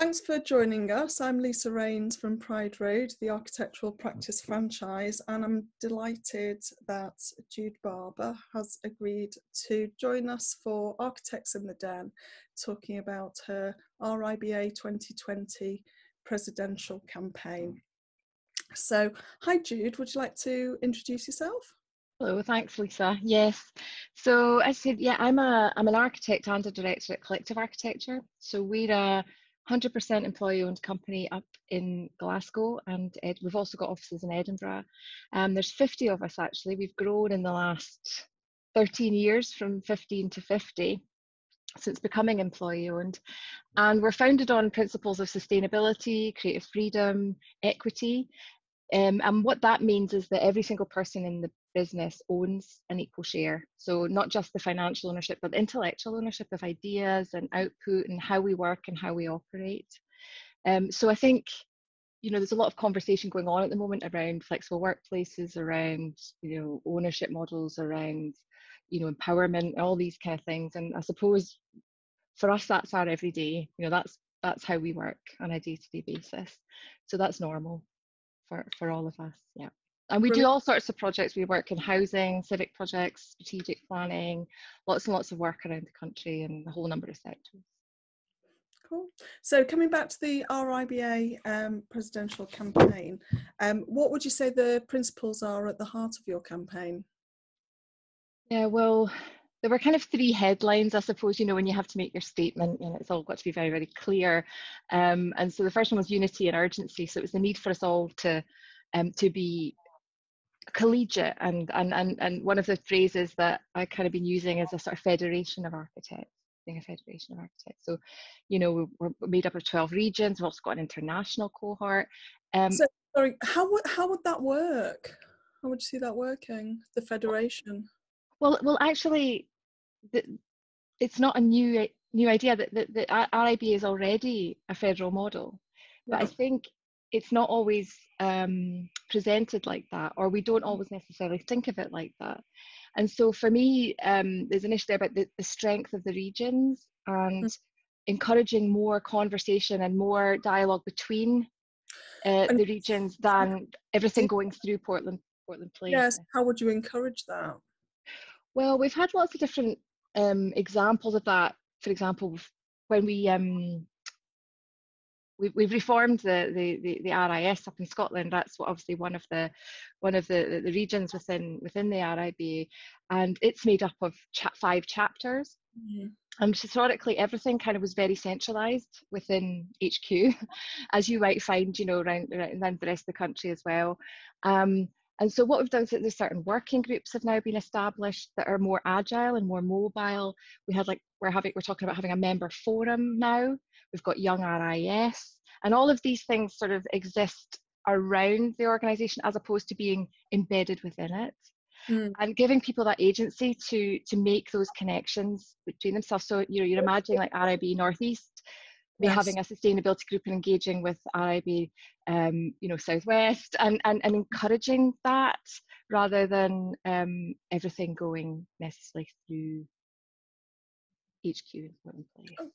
Thanks for joining us. I'm Lisa Raynes from Pride Road, the architectural practice franchise, and I'm delighted that Jude Barber has agreed to join us for Architects in the Den, talking about her RIBA 2020 presidential campaign. So, hi Jude, would you like to introduce yourself? Hello, thanks Lisa. Yes, so as I said, yeah, I'm an architect and a director at Collective Architecture. So we're a 100% employee-owned company up in Glasgow, and we've also got offices in Edinburgh. There's 50 of us actually. We've grown in the last 13 years from 15 to 50 since becoming employee-owned, and we're founded on principles of sustainability, creative freedom, equity. And what that means is that every single person in the business owns an equal share. So not just the financial ownership, but the intellectual ownership of ideas and output and how we work and how we operate. So I think, you know, there's a lot of conversation going on at the moment around flexible workplaces, around, you know, ownership models, around, you know, empowerment, all these kind of things. And I suppose for us, that's our everyday, you know, that's how we work on a day-to-day basis. So that's normal for all of us, yeah. And we do all sorts of projects. We work in housing, civic projects, strategic planning, lots and lots of work around the country and a whole number of sectors. Cool. So coming back to the RIBA presidential campaign, what would you say the principles are at the heart of your campaign? Yeah, well, there were kind of three headlines, I suppose, you know, when you have to make your statement, and it's all got to be very, very clear. And so the first one was unity and urgency. So it was the need for us all to be collegiate, and one of the phrases that I kind of been using is a sort of federation of architects, being a federation of architects. So, you know, we're made up of 12 regions. We've also got an international cohort. So, sorry, how would that work? How would you see that working, the federation? Well, actually, it's not a new idea. That RIBA is already a federal model, but I think it's not always presented like that, or we don't always necessarily think of it like that. And so for me, there's an issue there about the strength of the regions and encouraging more conversation and more dialogue between the regions than everything going through Portland Place. Yes, how would you encourage that? Well, we've had lots of different examples of that. For example, when we've reformed the RIS up in Scotland. That's obviously one of the regions within the RIBA, and it's made up of 5 chapters. And historically, everything kind of was very centralised within HQ, as you might find, you know, around the rest of the country as well. And so what we've done is that there's certain working groups have now been established that are more agile and more mobile. We had we're talking about having a member forum now. We've got Young RIS, and all of these things sort of exist around the organisation as opposed to being embedded within it. And giving people that agency to make those connections between themselves. So, you know, you're imagining like RIB Northeast, having a sustainability group and engaging with RIB, you know, Southwest, and encouraging that rather than everything going necessarily through HQ in Portland Place.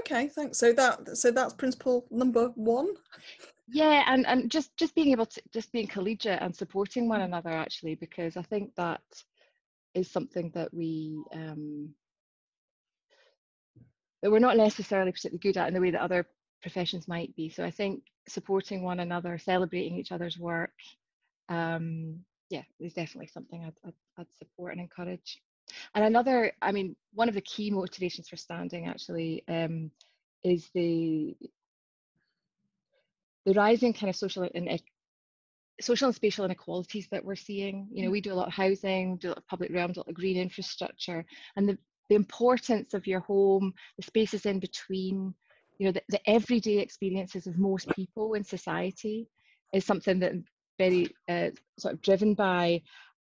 Okay, thanks. So that's principle number 1. Yeah, and just being able to being collegiate and supporting one another, actually, because I think that is something that that we're not necessarily particularly good at in the way that other professions might be. So I think supporting one another, celebrating each other's work, yeah, is definitely something I'd support and encourage. And another, I mean, one of the key motivations for standing actually is the rising kind of social and spatial inequalities that we're seeing. You know, we do a lot of housing, do a lot of public realm, do a lot of green infrastructure, and the importance of your home, the spaces in between, you know, the everyday experiences of most people in society is something that very sort of driven by.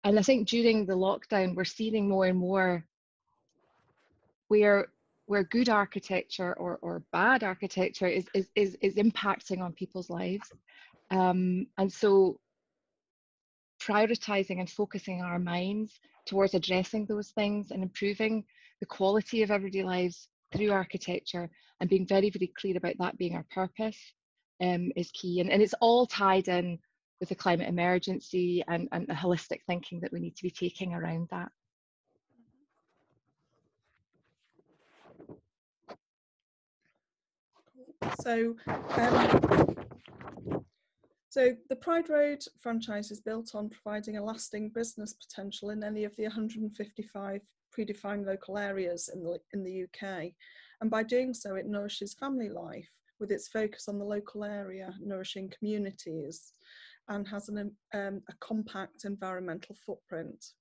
And I think during the lockdown, we're seeing more and more where good architecture or bad architecture is impacting on people's lives. And so prioritizing and focusing our minds towards addressing those things and improving the quality of everyday lives through architecture, and being very, very clear about that being our purpose is key. And it's all tied in with the climate emergency and the holistic thinking that we need to be taking around that. So the Pride Road franchise is built on providing a lasting business potential in any of the 155 predefined local areas in the UK. And by doing so, it nourishes family life with its focus on the local area, nourishing communities, and has a compact environmental footprint.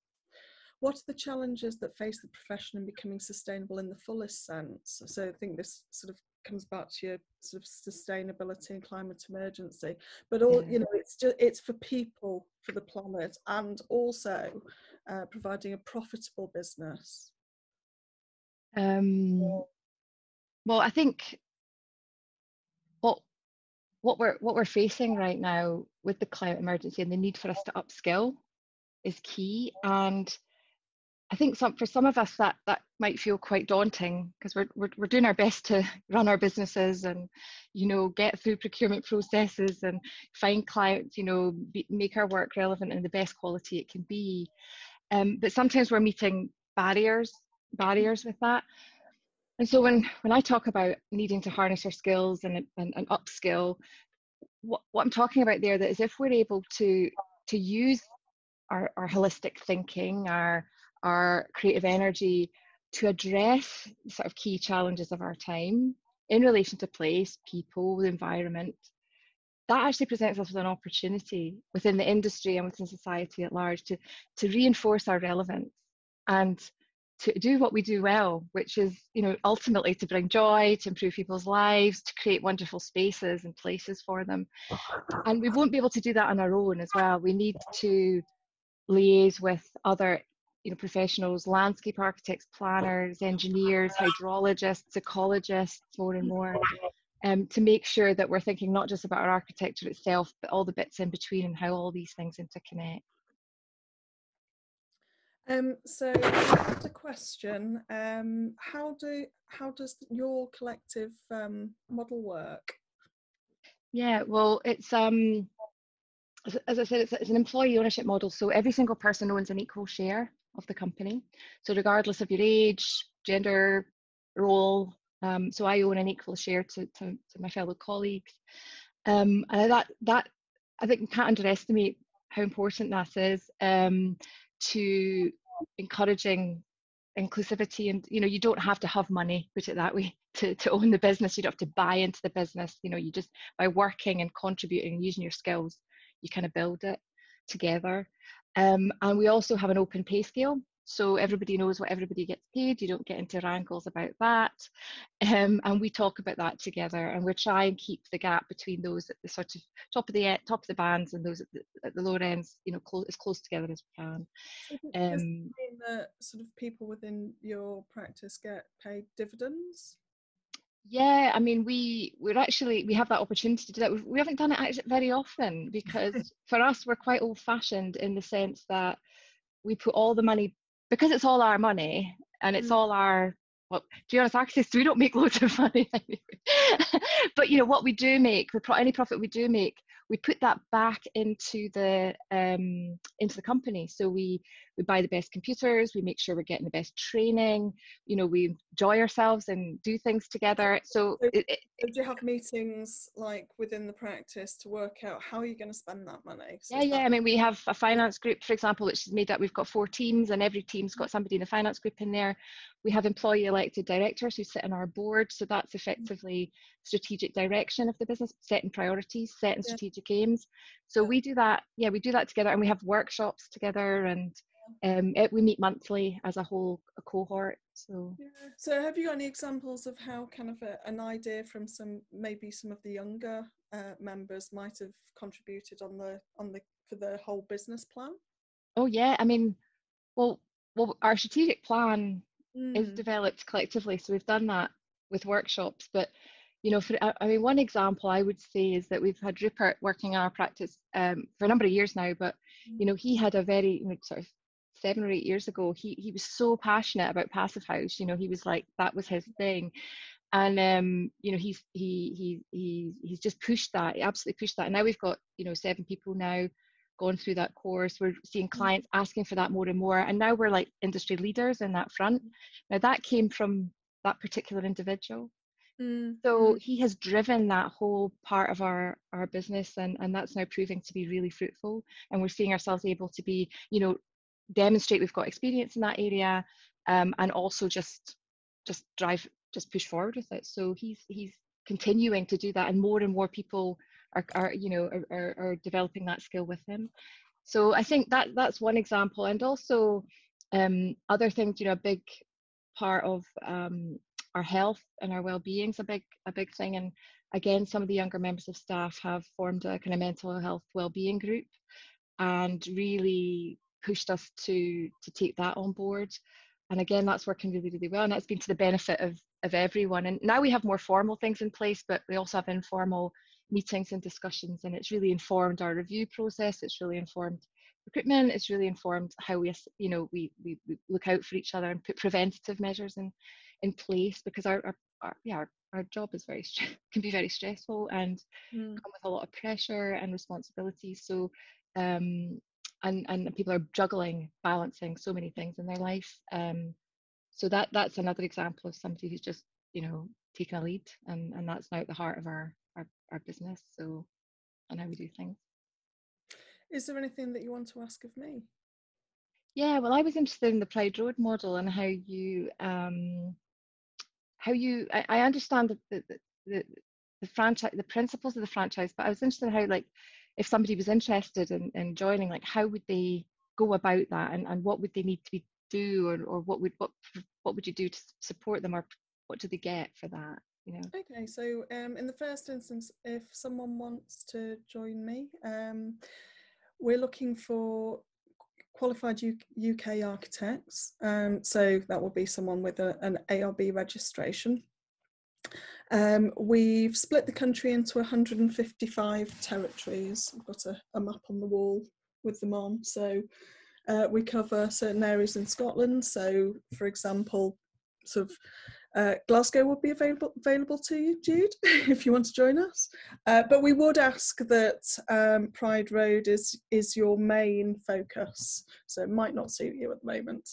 What are the challenges that face the profession in becoming sustainable in the fullest sense? So I think this sort of comes back to your sort of sustainability and climate emergency, but all, you know, it's for people, for the planet, and also providing a profitable business. Well, I think what we're facing right now with the climate emergency and the need for us to upskill is key. And I think for some of us that might feel quite daunting, because we're doing our best to run our businesses and, you know, get through procurement processes and find clients, you know, make our work relevant in the best quality it can be. But sometimes we're meeting barriers with that. And so when I talk about needing to harness our skills and upskill, what I'm talking about there, that is if we're able to use our holistic thinking, our creative energy to address sort of key challenges of our time in relation to place, people, the environment, that actually presents us with an opportunity within the industry and within society at large to reinforce our relevance and to do what we do well, which is, you know, ultimately to bring joy, to improve people's lives, to create wonderful spaces and places for them. And we won't be able to do that on our own as well. We need to liaise with other, you know, professionals, landscape architects, planners, engineers, hydrologists, ecologists, more and more, to make sure that we're thinking not just about our architecture itself, but all the bits in between and how all these things interconnect. So just a question, how does your collective model work? Yeah, well, it's as I said, it's an employee ownership model. So every single person owns an equal share of the company. So regardless of your age, gender, role, so I own an equal share to my fellow colleagues. And that I think we can't underestimate how important that is to encouraging inclusivity. And, you know, you don't have to have money, put it that way, to own the business. You don't have to buy into the business. You know, you just, by working and contributing and using your skills, you kind of build it together. And we also have an open pay scale. So everybody knows what everybody gets paid. You don't get into wrangles about that. And we talk about that together, and we try and keep the gap between those at the sort of top of the bands and those at the lower ends, you know, as close together as we can. So does that mean that sort of people within your practice get paid dividends? Yeah, I mean, we have that opportunity to do that. We haven't done it very often because for us, we're quite old-fashioned in the sense that we put all the money, because it's all our money and it's all our, well, to be honest, architects, we don't make loads of money anyway. But, you know, what we do make, any profit we do make, we put that back into the company. So we buy the best computers, we make sure we're getting the best training, you know, we enjoy ourselves and do things together. So do you have meetings like within the practice to work out how are you going to spend that money? So yeah, I mean, we have a finance group, for example, which is made up, we've got 4 teams and every team's got somebody in the finance group in there. We have employee elected directors who sit on our board. So that's effectively strategic direction of the business, setting priorities, setting strategic aims. So we do that, we do that together, and we have workshops together, and we meet monthly as a cohort. So have you got any examples of how kind of an idea from maybe some of the younger members might have contributed for the whole business plan? Oh yeah, I mean, well our strategic plan is developed collectively, so we've done that with workshops. But, you know, I mean, one example I would say is that we've had Rupert working in our practice for a number of years now, but, you know, he had a very, you know, sort of 7 or 8 years ago, he was so passionate about Passive House. You know, he was like, that was his thing. And you know, he's just pushed that, he absolutely pushed that. And now we've got, you know, 7 people now gone through that course. We're seeing clients asking for that more and more, and now we're like industry leaders in that front. Now that came from that particular individual. So he has driven that whole part of our business, and that's now proving to be really fruitful. And we're seeing ourselves able to be, you know, demonstrate we've got experience in that area, and also just push forward with it. So he's continuing to do that, and more people are you know are developing that skill with him. So I think that's one example. And also other things, you know, a big part of our health and our well-being is a big thing. And again, some of the younger members of staff have formed a kind of mental health well-being group and really pushed us to take that on board. And again, that's working really, really well, and that's been to the benefit of everyone. And now we have more formal things in place, but we also have informal meetings and discussions, and it's really informed our review process. It's really informed recruitment. It's really informed how we, you know, we look out for each other and put preventative measures in place, because our job is can be very stressful and come with a lot of pressure and responsibility. So and people are balancing so many things in their life. So that's another example of somebody who's just, you know, taken a lead, and that's now at the heart of our business. So, and how we do things. Is there anything that you want to ask of me? Yeah, well, I was interested in the Pride Road model and how you I understand the franchise, the principles of the franchise, but I was interested in how, like, if somebody was interested in joining, like, how would they go about that, and what would they need to do, or what would you do to support them, or what do they get for that, you know? Okay, so in the first instance, if someone wants to join me, we're looking for qualified UK architects, so that will be someone with an ARB registration. We've split the country into 155 territories. I've got a map on the wall with them on. So we cover certain areas in Scotland. So, for example, sort of Glasgow would be available to you, Jude, if you want to join us. But we would ask that Pride Road is your main focus. So it might not suit you at the moment.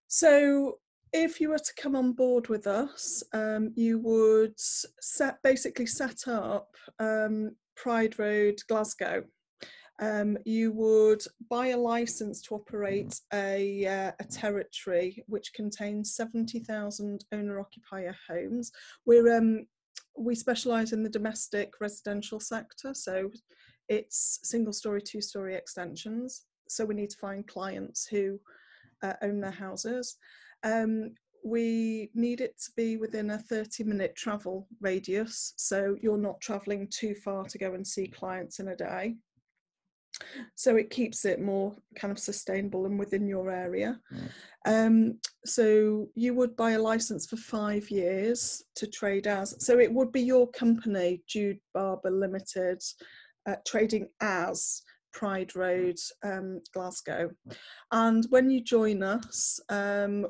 So if you were to come on board with us, you would basically set up Pride Road Glasgow. You would buy a license to operate a territory which contains 70,000 owner-occupier homes. We specialise in the domestic residential sector, so it's single-storey, two-storey extensions. So we need to find clients who own their houses. We need it to be within a 30-minute travel radius, so you're not travelling too far to go and see clients in a day. So it keeps it more kind of sustainable and within your area. So you would buy a license for 5 years to trade as, so it would be your company, Jude Barber Limited, trading as Pride Road Glasgow. And when you join us,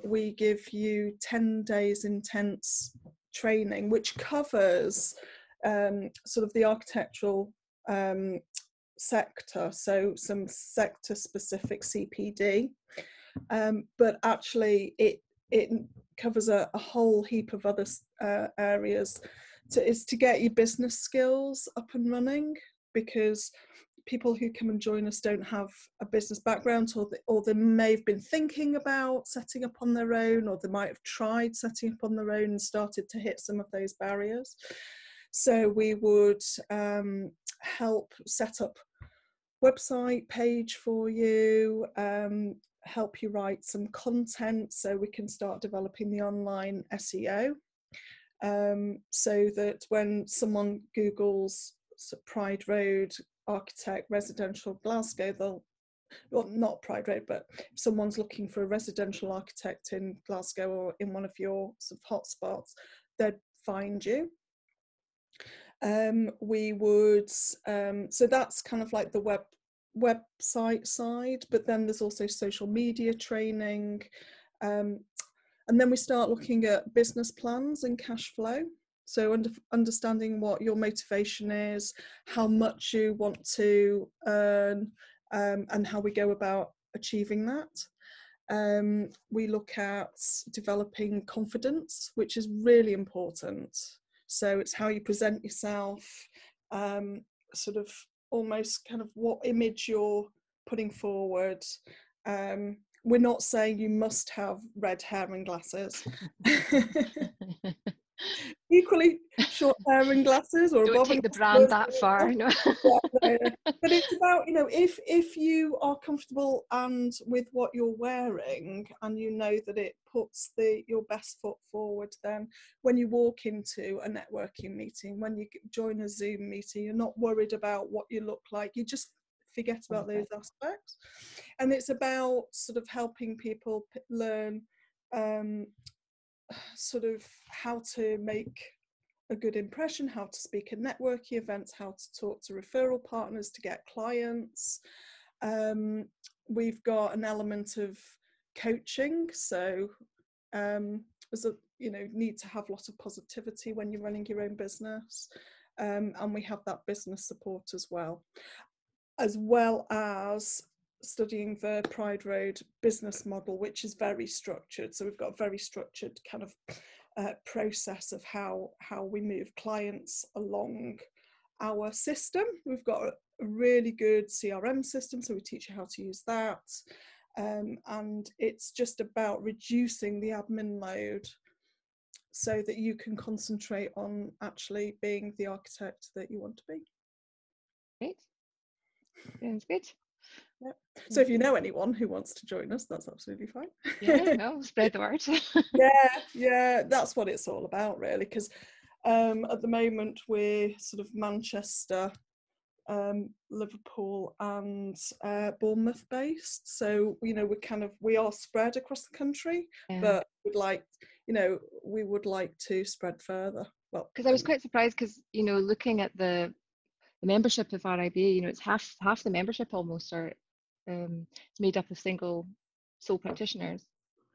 we give you 10 days intense training, which covers sort of the architectural sector, so some sector specific CPD, but actually it covers a whole heap of other areas to get your business skills up and running, because people who come and join us don't have a business background, or they may have been thinking about setting up on their own, or they might have tried setting up on their own and started to hit some of those barriers. So we would help set up website page for you, help you write some content so we can start developing the online SEO, so that when someone Googles Pride Road architect residential Glasgow, well, not Pride Road, but if someone's looking for a residential architect in Glasgow or in one of your sort of hotspots, they'd find you. We would, so that's kind of like the website side, but then there's also social media training. And then we start looking at business plans and cash flow. So understanding what your motivation is, how much you want to earn, and how we go about achieving that. We look at developing confidence, which is really important. So it's how you present yourself, sort of almost kind of what image you're putting forward. We're not saying you must have red hair and glasses. Equally short hair and glasses, or don't take the brand that far. No. But it's about, you know, if you are comfortable and with what you're wearing, and you know that it puts your best foot forward, then when you walk into a networking meeting, when you join a Zoom meeting, you're not worried about what you look like. You just forget about those aspects. And it's about sort of helping people learn sort of how to make a good impression, how to speak at networking events, how to talk to referral partners to get clients. We've got an element of coaching, so there's a, you know, need to have a lot of positivity when you're running your own business, and we have that business support as well as studying the Pride Road business model, which is very structured. So we've got a very structured kind of process of how we move clients along our system. We've got a really good CRM system, so we teach you how to use that. And it's just about reducing the admin load so that you can concentrate on actually being the architect that you want to be. Great. Sounds good. Yep. So if you know anyone who wants to join us, that's absolutely fine. Yeah, no, spread the word. yeah, that's what it's all about, really, because at the moment we're sort of Manchester, Liverpool and Bournemouth based, so, you know, we are spread across the country, but we would like to spread further. Well, because I was quite surprised, because, you know, looking at the membership of RIBA, you know, it's half the membership almost are it's made up of single sole practitioners,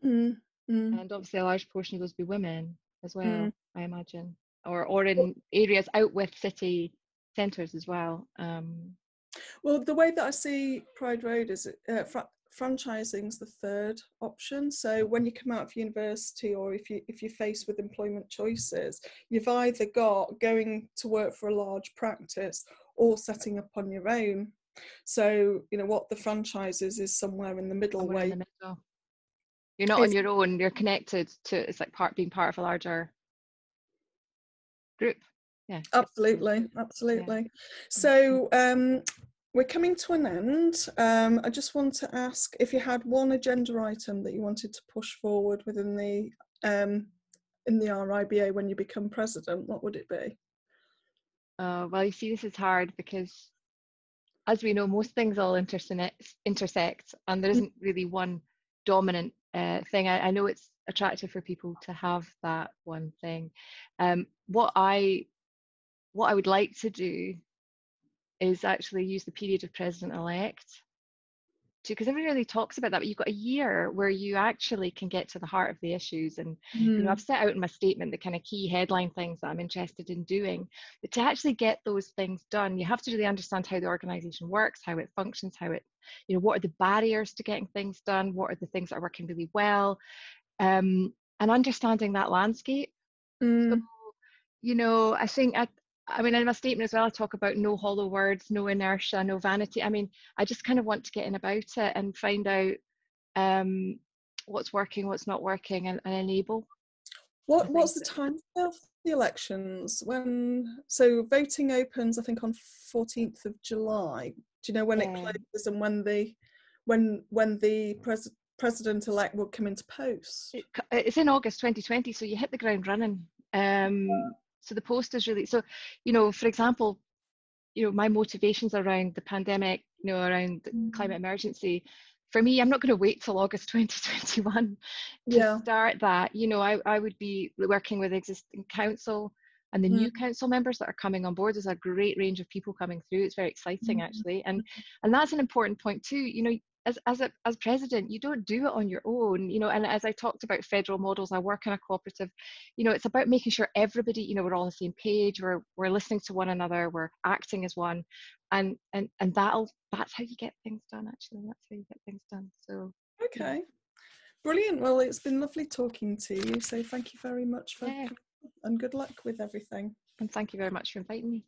and obviously a large portion of those be women as well, I imagine, or in areas out with city centres as well. Well, the way that I see Pride Road is franchising is the third option. So when you come out of university, or if you're faced with employment choices, you've either got going to work for a large practice or setting up on your own. So, you know, what the franchise is somewhere in the middle. You're not on your own, you're connected to, it's like being part of a larger group. Yeah, absolutely. Yeah. So we're coming to an end. I just want to ask if you had one agenda item that you wanted to push forward within the in the RIBA when you become president, what would it be? Well, you see, this is hard because, as we know, most things all intersect, and there isn't really one dominant thing. I know it's attractive for people to have that one thing. What I would like to do is actually use the period of president-elect because everybody really talks about that, but you've got a year where you actually can get to the heart of the issues. And you know, I've set out in my statement the kind of key headline things that I'm interested in doing, but to actually get those things done, you have to really understand how the organisation works, how it functions, how it, you know, what are the barriers to getting things done, what are the things that are working really well, and understanding that landscape. So, you know, I think I mean, in my statement as well, I talk about no hollow words, no inertia, no vanity. I mean, I just kind of want to get in about it and find out what's working, what's not working, and enable. What's the time of the elections? So voting opens, I think, on 14th of July. Do you know when it closes and when the president-elect will come into post? It's in August 2020, so you hit the ground running. So the post is really, so, you know, for example, you know, my motivations around the pandemic, you know, around the climate emergency, for me, I'm not going to wait till August 2021 to start that. You know, I would be working with existing council And the new council members that are coming on board, there's a great range of people coming through. It's very exciting, actually. And that's an important point too. You know, as president, you don't do it on your own, you know. And as I talked about federal models, I work in a cooperative. You know, it's about making sure everybody, you know, we're all on the same page, we're listening to one another, we're acting as one, and that's how you get things done. Actually, that's how you get things done. So okay, brilliant. Well, it's been lovely talking to you. So thank you very much and good luck with everything. And thank you very much for inviting me.